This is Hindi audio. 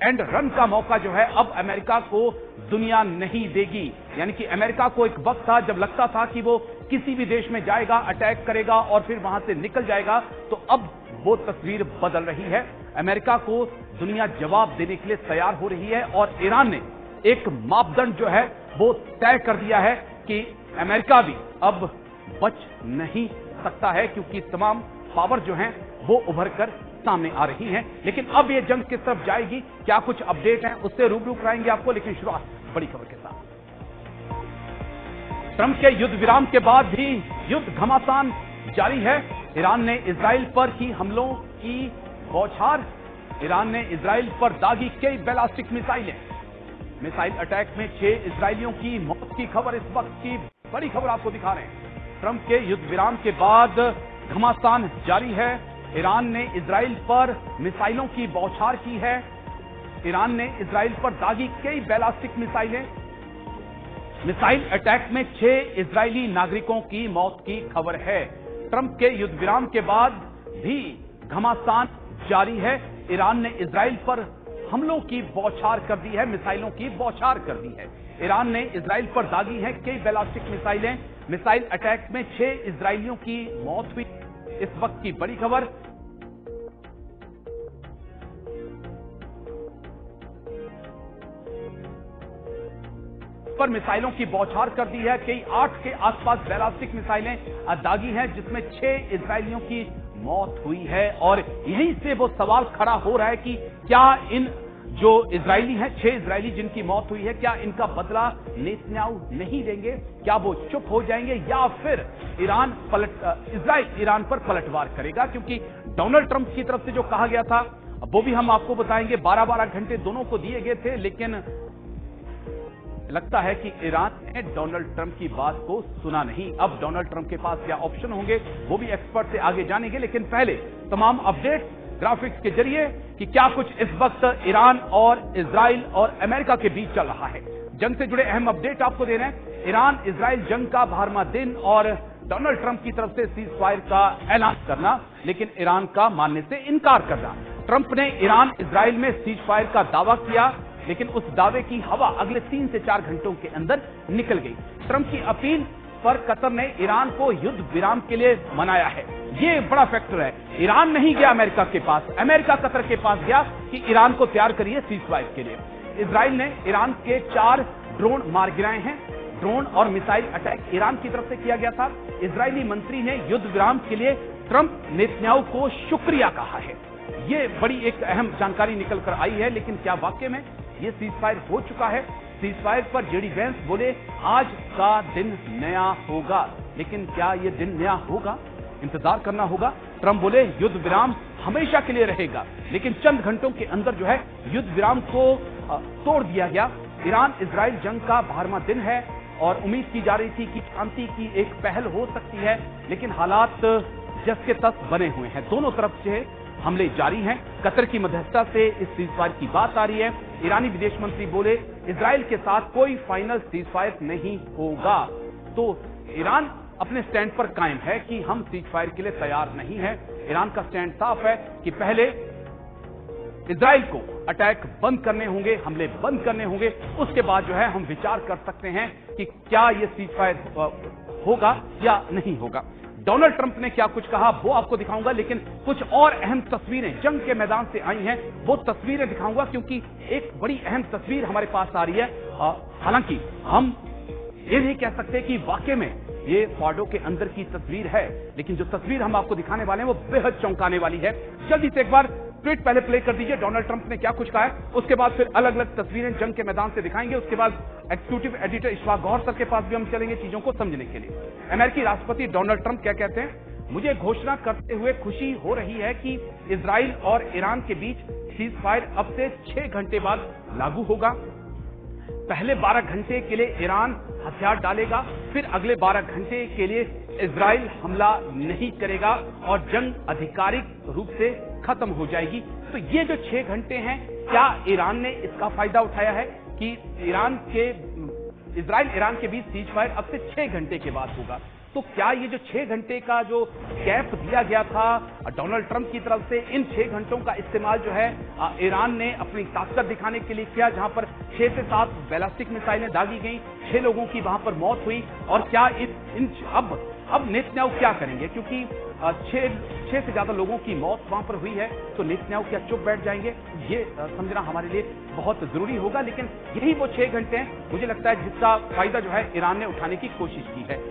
एंड रन का मौका जो है अब अमेरिका को दुनिया नहीं देगी। यानी कि अमेरिका को एक वक्त था जब लगता था कि वो किसी भी देश में जाएगा, अटैक करेगा और फिर वहां से निकल जाएगा, तो अब वो तस्वीर बदल रही है। अमेरिका को दुनिया जवाब देने के लिए तैयार हो रही है और ईरान ने एक मापदंड जो है वो तय कर दिया है कि अमेरिका भी अब बच नहीं सकता है, क्योंकि तमाम पावर जो हैं वो उभर कर सामने आ रही हैं। लेकिन अब ये जंग किस तरफ जाएगी, क्या कुछ अपडेट हैं, उससे रूबरू कराएंगे आपको। लेकिन शुरुआत बड़ी खबर के साथ। ट्रंप के युद्ध विराम के बाद भी युद्ध घमासान जारी है। ईरान ने इजराइल पर की हमलों की बौछार। ईरान ने इजराइल पर दागी कई बैलिस्टिक मिसाइल अटैक में 6 इजरायलियों की मौत की खबर इस वक्त की बड़ी खबर आपको दिखा रहे हैं। ट्रंप के युद्ध विराम के बाद घमासान जारी है। ईरान ने इजराइल पर मिसाइलों की बौछार की है। ईरान ने इजराइल पर दागी कई बैलिस्टिक मिसाइल अटैक में 6 इजरायली नागरिकों की मौत की खबर है। ट्रंप के युद्ध विराम के बाद भी घमासान जारी है। ईरान ने इजराइल पर हमलों की बौछार कर दी है, मिसाइलों की बौछार कर दी है। ईरान ने इजराइल पर दागी है कई बैलिस्टिक मिसाइल अटैक में 6 इजरायलियों की मौत हुई। इस वक्त की बड़ी खबर। पर मिसाइलों की बौछार कर दी है। कई 8 के आसपास बैलिस्टिक मिसाइलें दागी हैं, जिसमें 6 इजरायलियों की मौत हुई है। और यहीं से वो सवाल खड़ा हो रहा है कि क्या इन जो इजरायली हैं, 6 इजरायली जिनकी मौत हुई है, क्या इनका बदला नेतन्याहू नहीं देंगे? क्या वो चुप हो जाएंगे या फिर इजराइल ईरान पर पलटवार करेगा? क्योंकि डोनाल्ड ट्रंप की तरफ से जो कहा गया था वो भी हम आपको बताएंगे। 12-12 घंटे दोनों को दिए गए थे, लेकिन लगता है कि ईरान ने डोनाल्ड ट्रंप की बात को सुना नहीं। अब डोनाल्ड ट्रंप के पास क्या ऑप्शन होंगे वो भी एक्सपर्ट से आगे जानेंगे। लेकिन पहले तमाम अपडेट ग्राफिक्स के जरिए कि क्या कुछ इस वक्त ईरान और इजराइल और अमेरिका के बीच चल रहा है। जंग से जुड़े अहम अपडेट आपको दे रहे हैं। ईरान इजराइल जंग का 12वां दिन और डोनाल्ड ट्रंप की तरफ से सीज फायर का ऐलान करना, लेकिन ईरान का मानने से इनकार करना। ट्रंप ने ईरान इजराइल में सीज फायर का दावा किया, लेकिन उस दावे की हवा अगले 3 से 4 घंटों के अंदर निकल गई। ट्रंप की अपील पर कतर ने ईरान को युद्ध विराम के लिए मनाया है। ये बड़ा फैक्टर है। ईरान नहीं गया अमेरिका के पास, अमेरिका कतर के पास गया कि ईरान को तैयार करिए सीज फायर के लिए। इजराइल ने ईरान के 4 ड्रोन मार गिराए हैं। ड्रोन और मिसाइल अटैक ईरान की तरफ से किया गया था। इजरायली मंत्री ने युद्ध विराम के लिए ट्रंप नेतन्याहू को शुक्रिया कहा है। ये बड़ी एक अहम जानकारी निकल कर आई है। लेकिन क्या वाकई में ये सीज फायर हो चुका है? सीज फायर पर जेडी वेंस बोले आज का दिन नया होगा, लेकिन क्या ये दिन नया होगा? इंतजार करना होगा। ट्रंप बोले युद्ध विराम हमेशा के लिए रहेगा, लेकिन चंद घंटों के अंदर जो है युद्ध विराम को तोड़ दिया गया। ईरान इजराइल जंग का 12वां दिन है और उम्मीद की जा रही थी कि शांति की एक पहल हो सकती है, लेकिन हालात जस के तस बने हुए हैं। दोनों तरफ से हमले जारी हैं। कतर की मध्यस्थता से इस सीज फायर की बात आ रही है। ईरानी विदेश मंत्री बोले इजराइल के साथ कोई फाइनल सीज फायर नहीं होगा। तो ईरान अपने स्टैंड पर कायम है कि हम सीज फायर के लिए तैयार नहीं है। ईरान का स्टैंड साफ है कि पहले इजराइल को अटैक बंद करने होंगे, हमले बंद करने होंगे, उसके बाद जो है हम विचार कर सकते हैं कि क्या यह सीज फायर होगा या नहीं होगा। डोनाल्ड ट्रंप ने क्या कुछ कहा वो आपको दिखाऊंगा, लेकिन कुछ और अहम तस्वीरें जंग के मैदान से आई हैं, वो तस्वीरें दिखाऊंगा, क्योंकि एक बड़ी अहम तस्वीर हमारे पास आ रही है। हालांकि हम ये नहीं कह सकते कि वाकई में ये फॉर्डो के अंदर की तस्वीर है, लेकिन जो तस्वीर हम आपको दिखाने वाले हैं वो बेहद चौंकाने वाली है। जल्दी से एक बार ट्वीट पहले प्ले कर दीजिए। डोनाल्ड ट्रंप ने क्या कुछ कहा है, उसके बाद फिर अलग अलग तस्वीरें जंग के मैदान से दिखाएंगे। उसके बाद executive editor Ishfaq Gauhar sir के पास भी हम चलेंगे चीजों को समझने के लिए। अमेरिकी राष्ट्रपति डोनाल्ड ट्रंप क्या कहते हैं? मुझे घोषणा करते हुए खुशी हो रही है कि इजराइल और ईरान के बीच सीज फायर अब से 6 घंटे बाद लागू होगा। पहले 12 घंटे के लिए ईरान हथियार डालेगा, फिर अगले 12 घंटे के लिए इजराइल हमला नहीं करेगा और जंग आधिकारिक रूप से खत्म हो जाएगी। तो ये जो 6 घंटे हैं, क्या ईरान ने इसका फायदा उठाया है कि इजराइल ईरान के बीच सीज फायर अब से 6 घंटे के बाद होगा? तो क्या ये जो 6 घंटे का जो गैप दिया गया था डोनाल्ड ट्रंप की तरफ से, इन 6 घंटों का इस्तेमाल जो है ईरान ने अपनी ताकत दिखाने के लिए किया, जहां पर 6 से 7 बैलिस्टिक मिसाइलें दागी गई, 6 लोगों की वहां पर मौत हुई। और क्या अब नेतन्याहू क्या करेंगे, क्योंकि 6 से ज्यादा लोगों की मौत वहां पर हुई है, तो नेतन्याहू क्या चुप बैठ जाएंगे, ये समझना हमारे लिए बहुत जरूरी होगा। लेकिन यही वो 6 घंटे हैं, मुझे लगता है, जिसका फायदा जो है ईरान ने उठाने की कोशिश की है।